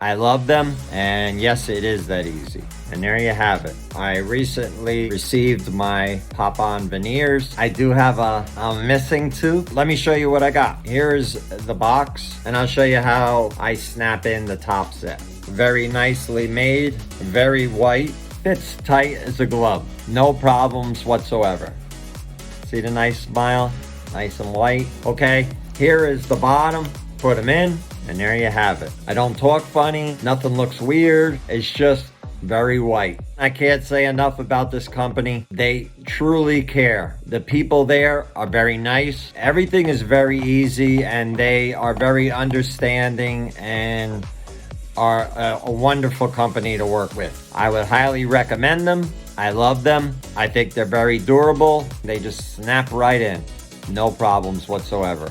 I love them, and yes, it is that easy. And there you have it. I recently received my pop-on veneers. I do have a missing tooth. Let me show you what I got. Here's the box, and I'll show you how I snap in the top set. Very nicely made, very white, fits tight as a glove. No problems whatsoever. See the nice smile? Nice and white. Okay, here is the bottom. Put them in, and there you have it. I don't talk funny. Nothing looks weird. It's just very white. I can't say enough about this company. They truly care. The people there are very nice. Everything is very easy, and they are very understanding and are a wonderful company to work with. I would highly recommend them. I love them. I think they're very durable. They just snap right in. No problems whatsoever.